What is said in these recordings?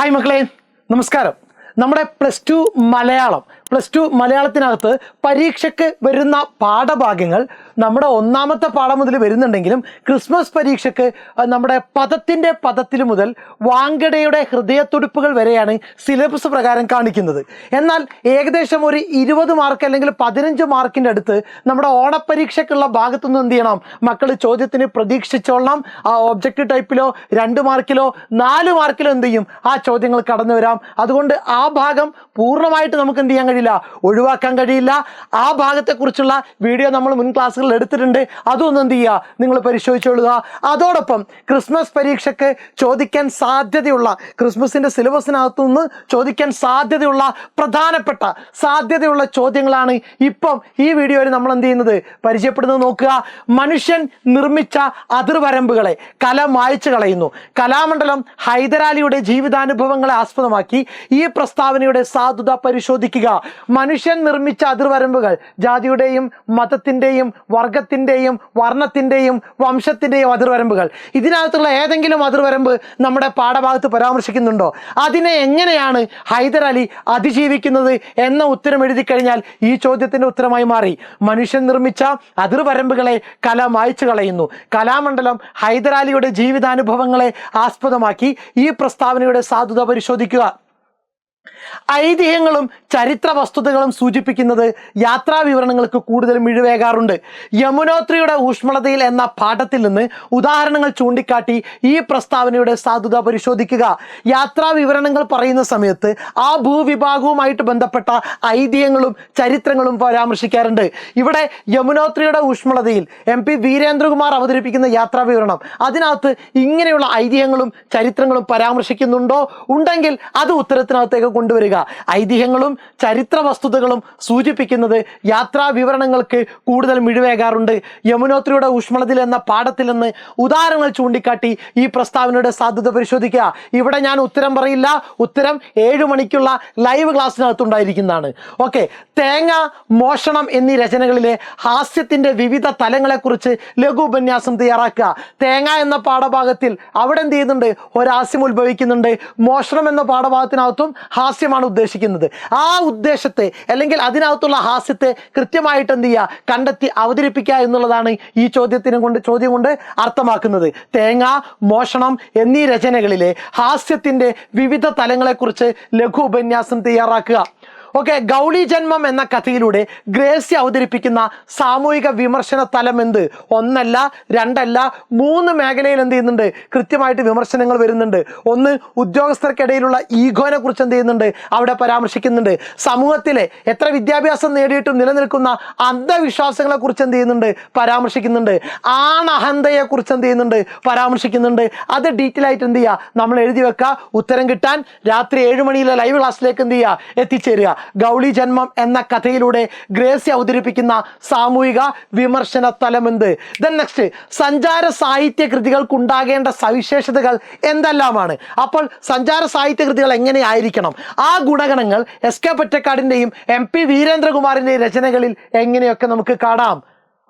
Hi മക്കളെ, നമസ്കാരം. നമ്മുടെ പ്ലസ് ടു മലയാളത്തിനകത്ത് പരീക്ഷയ്ക്ക് വരുന്ന പാഠഭാഗ്യങ്ങൾ നമ്മുടെ ഒന്നാമത്തെ പാഠം മുതൽ വരുന്നുണ്ടെങ്കിലും ക്രിസ്മസ് പരീക്ഷയ്ക്ക് നമ്മുടെ പദത്തിൽ മുതൽ വാങ്കഡയുടെ ഹൃദയത്തുടിപ്പുകൾ വരെയാണ് സിലബസ് പ്രകാരം കാണിക്കുന്നത്. എന്നാൽ ഏകദേശം ഒരു 20 മാർക്ക് അല്ലെങ്കിൽ 15 മാർക്കിൻ്റെ അടുത്ത് നമ്മുടെ ഓണപ്പരീക്ഷയ്ക്കുള്ള ഭാഗത്തുനിന്ന് എന്ത് ചെയ്യണം മക്കൾ ചോദ്യത്തിന് പ്രതീക്ഷിച്ചോളണം. ആ ഒബ്ജക്റ്റീവ് ടൈപ്പിലോ 2 മാർക്കിലോ 4 മാർക്കിലോ എന്ത് ചെയ്യും ആ ചോദ്യങ്ങൾ കടന്നു വരാം. അതുകൊണ്ട് ആ ഭാഗം പൂർണ്ണമായിട്ട് നമുക്ക് എന്ത് ചെയ്യാൻ കഴിയില്ല, ഒഴിവാക്കാൻ കഴിയില്ല. ആ ഭാഗത്തെക്കുറിച്ചുള്ള വീഡിയോ നമ്മൾ മുൻ ക്ലാസ്സുകളിൽ എടുത്തിട്ടുണ്ട്. അതൊന്നും എന്ത് ചെയ്യുക, നിങ്ങൾ പരിശോധിച്ചോളുക. അതോടൊപ്പം ക്രിസ്മസ് പരീക്ഷയ്ക്ക് ചോദിക്കാൻ സാധ്യതയുള്ള, ക്രിസ്മസിൻ്റെ സിലബസിനകത്തു നിന്ന് ചോദിക്കാൻ സാധ്യതയുള്ള പ്രധാനപ്പെട്ട സാധ്യതയുള്ള ചോദ്യങ്ങളാണ് ഇപ്പം ഈ വീഡിയോയിൽ നമ്മൾ എന്ത് ചെയ്യുന്നത് പരിചയപ്പെടുന്നത്. നോക്കുക, മനുഷ്യൻ നിർമ്മിച്ച അതിർവരമ്പുകളെ കല മായ്ച്ചു കളയുന്നു. കലാമണ്ഡലം ഹൈദരാലിയുടെ ജീവിതാനുഭവങ്ങളെ ആസ്പദമാക്കി ഈ പ്രസ്താവനയുടെ സാധുത പരിശോധിക്കുക. മനുഷ്യൻ നിർമ്മിച്ച അതിർവരമ്പുകൾ ജാതിയുടെയും മതത്തിൻ്റെയും വർഗത്തിൻ്റെയും വർണ്ണത്തിൻ്റെയും വംശത്തിൻ്റെയും അതിർവരമ്പുകൾ. ഇതിനകത്തുള്ള ഏതെങ്കിലും അതിർവരമ്പ് നമ്മുടെ പാഠഭാഗത്ത് പരാമർശിക്കുന്നുണ്ടോ? അതിനെ എങ്ങനെയാണ് ഹൈദരാലി അതിജീവിക്കുന്നത് എന്ന ഉത്തരം എഴുതി കഴിഞ്ഞാൽ ഈ ചോദ്യത്തിൻ്റെ ഉത്തരമായി മാറി. മനുഷ്യൻ നിർമ്മിച്ച അതിർവരമ്പുകളെ കല മായ്ച്ചു കളയുന്നു. കലാമണ്ഡലം ഹൈദരാലിയുടെ ജീവിതാനുഭവങ്ങളെ ആസ്പദമാക്കി ഈ പ്രസ്താവനയുടെ സാധുത പരിശോധിക്കുക. ഐതിഹ്യങ്ങളും ചരിത്ര വസ്തുതകളും സൂചിപ്പിക്കുന്നത് യാത്രാ വിവരണങ്ങൾക്ക് കൂടുതൽ മിഴിവേകാറുണ്ട്. യമുനോത്രിയുടെ ഊഷ്മളതയിൽ എന്ന പാഠത്തിൽ നിന്ന് ഉദാഹരണങ്ങൾ ചൂണ്ടിക്കാട്ടി ഈ പ്രസ്താവനയുടെ സാധുത പരിശോധിക്കുക. യാത്രാ വിവരണങ്ങൾ പറയുന്ന സമയത്ത് ആ ഭൂവിഭാഗവുമായിട്ട് ബന്ധപ്പെട്ട ഐതിഹ്യങ്ങളും ചരിത്രങ്ങളും പരാമർശിക്കാറുണ്ട്. ഇവിടെ യമുനോത്രിയുടെ ഊഷ്മളതയിൽ MP വീരേന്ദ്രകുമാർ അവതരിപ്പിക്കുന്ന യാത്രാ വിവരണം, അതിനകത്ത് ഇങ്ങനെയുള്ള ഐതിഹ്യങ്ങളും ചരിത്രങ്ങളും പരാമർശിക്കുന്നുണ്ടോ? ഉണ്ടെങ്കിൽ അത് ഉത്തരത്തിനകത്തേക്ക് കൊണ്ടുവരിക. ഐതിഹ്യങ്ങളും ചരിത്ര വസ്തുതകളും സൂചിപ്പിക്കുന്നത് യാത്രാ വിവരണങ്ങൾക്ക് കൂടുതൽ മിഴിവേകാറുണ്ട്. യമുനോത്രിയുടെ ഊഷ്മളതയിൽ എന്ന പാഠത്തിൽ നിന്ന് ഉദാഹരണങ്ങൾ ചൂണ്ടിക്കാട്ടി ഈ പ്രസ്താവനയുടെ സാധ്യത പരിശോധിക്കുക. ഇവിടെ ഞാൻ ഉത്തരം പറയില്ല, ഉത്തരം 7 മണിക്കുള്ള ലൈവ് ക്ലാസ്സിനകത്തുണ്ടായിരിക്കുന്നതാണ്. ഓക്കെ, തേങ്ങ, മോഷണം എന്നീ രചനകളിലെ ഹാസ്യത്തിന്റെ വിവിധ തലങ്ങളെക്കുറിച്ച് ലഘു ഉപന്യാസം തയ്യാറാക്കുക. തേങ്ങ എന്ന പാഠഭാഗത്തിൽ അവിടെ എന്ത് ചെയ്യുന്നുണ്ട്, ഒരാസ്യം ഉത്ഭവിക്കുന്നുണ്ട്. മോഷണം എന്ന പാഠഭാഗത്തിനകത്തും ഹാസ്യമാണ് ഉദ്ദേശിക്കുന്നത്. ആ ഉദ്ദേശത്തെ അല്ലെങ്കിൽ അതിനകത്തുള്ള ഹാസ്യത്തെ കൃത്യമായിട്ട് എന്ത് ചെയ്യുക, കണ്ടെത്തി അവതരിപ്പിക്കുക എന്നുള്ളതാണ് ഈ ചോദ്യം കൊണ്ട് അർത്ഥമാക്കുന്നത്. തേങ്ങ, മോഷണം എന്നീ രചനകളിലെ ഹാസ്യത്തിന്റെ വിവിധ തലങ്ങളെക്കുറിച്ച് ലഘു ഉപന്യാസം തയ്യാറാക്കുക. ഓക്കെ, ഗൗളി ജന്മം എന്ന കഥയിലൂടെ ഗ്രേസി അവതരിപ്പിക്കുന്ന സാമൂഹിക വിമർശന തലം എന്ത്? 1 അല്ല 2 അല്ല 3 മേഖലയിൽ എന്ത് ചെയ്യുന്നുണ്ട്, കൃത്യമായിട്ട് വിമർശനങ്ങൾ വരുന്നുണ്ട്. ഒന്ന്, ഉദ്യോഗസ്ഥർക്കിടയിലുള്ള ഈഗോനെ കുറിച്ച് എന്ത് ചെയ്യുന്നുണ്ട്, അവിടെ പരാമർശിക്കുന്നുണ്ട്. സമൂഹത്തിലെ എത്ര വിദ്യാഭ്യാസം നേടിയിട്ടും നിലനിൽക്കുന്ന അന്ധവിശ്വാസങ്ങളെ കുറിച്ച് എന്ത് ചെയ്യുന്നുണ്ട്, പരാമർശിക്കുന്നുണ്ട്. ആണഹന്തയെ കുറിച്ച് എന്ത് ചെയ്യുന്നുണ്ട്, പരാമർശിക്കുന്നുണ്ട്. അത് ഡീറ്റെയിൽ ആയിട്ട് എന്ത് ചെയ്യുക, നമ്മൾ എഴുതി വെക്കുക. ഉത്തരം കിട്ടാൻ രാത്രി 7 മണിയിലെ ലൈവ് ക്ലാസ്സിലേക്ക് എന്ത് ചെയ്യുക, എത്തിച്ചേരുക. ഗൗളി ജന്മം എന്ന കഥയിലൂടെ ഗ്രേസി അവതരിപ്പിക്കുന്ന സാമൂഹിക വിമർശന തലം എന്ത്? ദെൻ നെക്സ്റ്റ്, സഞ്ചാര സാഹിത്യ കൃതികൾക്കുണ്ടാകേണ്ട സവിശേഷതകൾ എന്തെല്ലാമാണ്? അപ്പോൾ സഞ്ചാര സാഹിത്യ കൃതികൾ എങ്ങനെയായിരിക്കണം? ആ ഗുണഗണങ്ങൾ SK പൊറ്റക്കാടിൻ്റെയും MP വീരേന്ദ്രകുമാറിൻ്റെയും രചനകളിൽ എങ്ങനെയൊക്കെ നമുക്ക് കാണാം.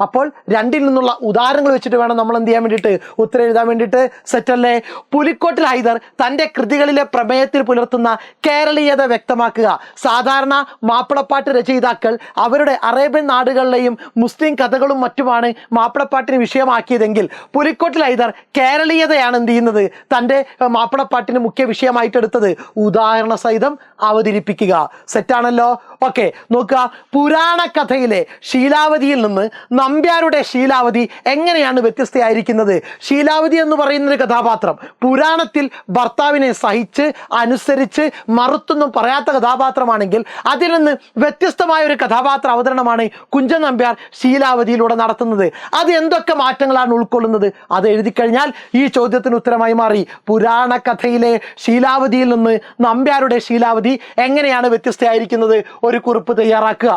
അപ്പോൾ 2ൽ നിന്നുള്ള ഉദാഹരണങ്ങൾ വെച്ചിട്ട് വേണം നമ്മൾ എന്ത് ചെയ്യാൻ വേണ്ടിയിട്ട്, ഉത്തരം എഴുതാൻ വേണ്ടിയിട്ട്. സെറ്റല്ലേ? പുലിക്കോട്ടിൽ ഹൈദർ തൻ്റെ കൃതികളിലെ പ്രമേയത്തിൽ പുലർത്തുന്ന കേരളീയത വ്യക്തമാക്കുക. സാധാരണ മാപ്പിളപ്പാട്ട് രചയിതാക്കൾ അവരുടെ അറേബ്യൻ നാടുകളിലെയും മുസ്ലിം കഥകളും മറ്റുമാണ് മാപ്പിളപ്പാട്ടിന് വിഷയമാക്കിയതെങ്കിൽ പുലിക്കോട്ടിൽ ഹൈദർ കേരളീയതയാണ് എന്ത് ചെയ്യുന്നത്, തൻ്റെ മാപ്പിളപ്പാട്ടിന് മുഖ്യ വിഷയമായിട്ട് എടുത്തത്. ഉദാഹരണ സഹിതം അവതരിപ്പിക്കുക. സെറ്റാണല്ലോ? ഓക്കെ, നോക്കുക, പുരാണ കഥയിലെ ശീലാവതിയിൽ നിന്ന് നമ്പ്യാരുടെ ശീലാവതി എങ്ങനെയാണ് വ്യത്യസ്തയായിരിക്കുന്നത്? ശീലാവതി എന്ന് പറയുന്നൊരു കഥാപാത്രം പുരാണത്തിൽ ഭർത്താവിനെ സഹിച്ച് അനുസരിച്ച് മറുത്തൊന്നും പറയാത്ത കഥാപാത്രമാണെങ്കിൽ അതിൽ നിന്ന് വ്യത്യസ്തമായ ഒരു കഥാപാത്ര അവതരണമാണ് കുഞ്ചൻ നമ്പ്യാർ ശീലാവതിയിലൂടെ നടത്തുന്നത്. അത് എന്തൊക്കെ മാറ്റങ്ങളാണ് ഉൾക്കൊള്ളുന്നത്? അത് എഴുതി കഴിഞ്ഞാൽ ഈ ചോദ്യത്തിന് ഉത്തരമായി മാറി. പുരാണ കഥയിലെ ശീലാവതിയിൽ നിന്ന് നമ്പ്യാരുടെ ശീലാവതി എങ്ങനെയാണ് വ്യത്യസ്തയായിരിക്കുന്നത്? ഒരു കുറിപ്പ് തയ്യാറാക്കുക.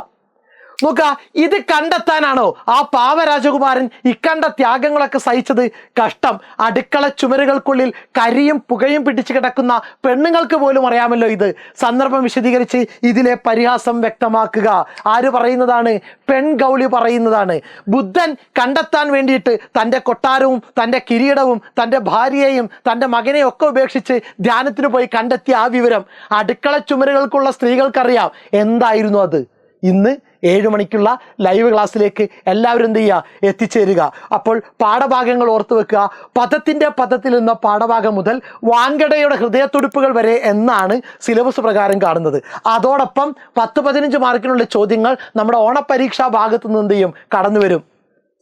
നോക്ക, ഇത് കണ്ടെത്താനാണോ ആ പാവരാജകുമാരൻ ഇക്കണ്ട ത്യാഗങ്ങളൊക്കെ സഹിച്ചത്? കഷ്ടം. അടുക്കള ചുമരുകൾക്കുള്ളിൽ കരിയും പുകയും പിടിച്ചു കിടക്കുന്ന പെണ്ണുങ്ങൾക്ക് പോലും അറിയാമല്ലോ ഇത്. സന്ദർഭം വിശദീകരിച്ച് ഇതിലെ പരിഹാസം വ്യക്തമാക്കുക. ആര് പറയുന്നതാണ്? പെൺഗൗളി പറയുന്നതാണ്. ബുദ്ധൻ കണ്ടെത്താൻ വേണ്ടിയിട്ട് തൻ്റെ കൊട്ടാരവും തൻ്റെ കിരീടവും തൻ്റെ ഭാര്യയെയും തൻ്റെ മകനെയും ഒക്കെ ഉപേക്ഷിച്ച് ധ്യാനത്തിന് പോയി കണ്ടെത്തിയ ആ വിവരം അടുക്കള ചുമരുകൾക്കുള്ള സ്ത്രീകൾക്കറിയാം. എന്തായിരുന്നു അത്? ഇന്ന് 7 മണിക്കുള്ള ലൈവ് ക്ലാസ്സിലേക്ക് എല്ലാവരും എന്ത് ചെയ്യുക? എത്തിച്ചേരുക. അപ്പോൾ പാഠഭാഗങ്ങൾ ഓർത്തു വെക്കുക. പദത്തിൽ നിന്ന പാഠഭാഗം മുതൽ വാങ്കഡയുടെ ഹൃദയത്തുടിപ്പുകൾ വരെ എന്നാണ് സിലബസ് പ്രകാരം കാണുന്നത്. അതോടൊപ്പം 10-15 മാർക്കിനുള്ള ചോദ്യങ്ങൾ നമ്മുടെ ഓണപരീക്ഷാ ഭാഗത്തു നിന്ന് എന്ത് ചെയ്യും? കടന്നു വരും.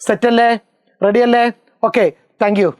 സെറ്റല്ലേ? റെഡിയല്ലേ? Okay, thank you.